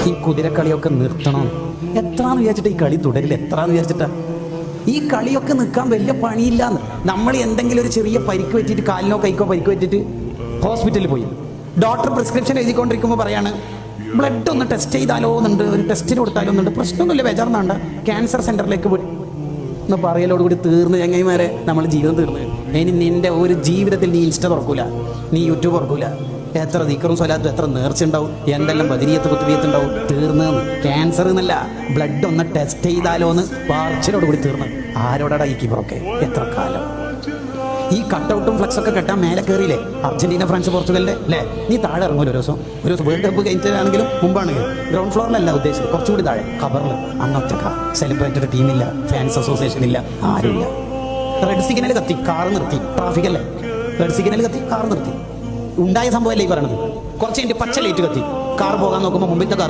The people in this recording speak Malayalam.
ഈ കുതിരക്കളിയൊക്കെ നിർത്തണം. എത്രാന്ന് വിചാരിച്ചിട്ട് ഈ കളി തുടരില്ല? എത്രാന്ന് വിചാരിച്ചിട്ടാ ഈ കളിയൊക്കെ നിൽക്കാൻ വലിയ പണിയില്ലാന്ന്. നമ്മൾ എന്തെങ്കിലും ഒരു ചെറിയ പരിക്ക് പറ്റിയിട്ട്, കാലിനോ കൈക്കോ പരിക്ക് പറ്റിയിട്ട് ഹോസ്പിറ്റലിൽ പോയി, ഡോക്ടർ പ്രിസ്ക്രിപ്ഷൻ എഴുതിക്കൊണ്ടിരിക്കുമ്പോൾ പറയാണ് ബ്ലഡ് ഒന്ന് ടെസ്റ്റ് ചെയ്താലോ എന്നുണ്ട്, ഒരു ടെസ്റ്റിന് കൊടുത്താലോ എന്നുണ്ട്. പ്രശ്നമൊന്നുമില്ല, ബേജാറൊന്നുണ്ട്, ക്യാൻസർ സെന്ററിലേക്ക് പോയി എന്ന് പറയലോടുകൂടി തീർന്ന് ചങ്ങായിമാരെ നമ്മൾ ജീവിതം തീർന്ന്. ഇനി നിന്റെ ഒരു ജീവിതത്തിൽ നീ ഇൻസ്റ്റ തുറക്കൂല, നീ യൂട്യൂബ് തുറക്കൂല. എത്ര ദിക്റും സ്വലാത്തും എത്ര നേർച്ച ഉണ്ടാവും, എന്തെല്ലാം ബദരിയത്ത് കുത്തുബിയത്തുണ്ടാവും. തീർന്ന് ക്യാൻസർ എന്നല്ല, ബ്ലഡ് ഒന്ന് ടെസ്റ്റ് ചെയ്താലോ എന്ന് പാർച്ചിലോടുകൂടി തീർന്ന്. ആരോടാടാ ഈ കിബറൊക്കെ? എത്ര കാലം ഈ കട്ടൗട്ടും ഫ്ലക്സൊക്കെ കെട്ടാൻ മേലെ കയറിയില്ലേ? അർജന്റീന, ഫ്രാൻസ്, പോർച്ചുഗലിന്റെ അല്ലേ? നീ താഴെ ഇറങ്ങൂല ഒരു ദിവസം വേൾഡ് കപ്പ് കഴിഞ്ഞിട്ടാണെങ്കിലും മുമ്പാണെങ്കിലും ഗ്രൗണ്ട് ഫ്ലോറിലല്ല ഉദ്ദേശിച്ചത്, കുറച്ചുകൂടി താഴെ ഖബറിൽ. അങ്ങൊറ്റക്ക സെലിബ്രേറ്റഡ് ടീമില്ല, ഫാൻസ് അസോസിയേഷൻ ഇല്ല, ആരുമില്ല. റെഡ് സിഗ്നൽ കത്തി കാർ നിർത്തി, ട്രാഫിക് അല്ലേ? റെഡ് സിഗ്നൽ കത്തി കാർ നിർത്തി. ഉണ്ടായ സംഭവമല്ലേ ഈ പറയണത്? കുറച്ച് കഴിഞ്ഞിട്ട് പച്ച ലൈറ്റ് കത്തി, കാർ പോകാൻ നോക്കുമ്പോൾ മുമ്പിലത്തെ കാർ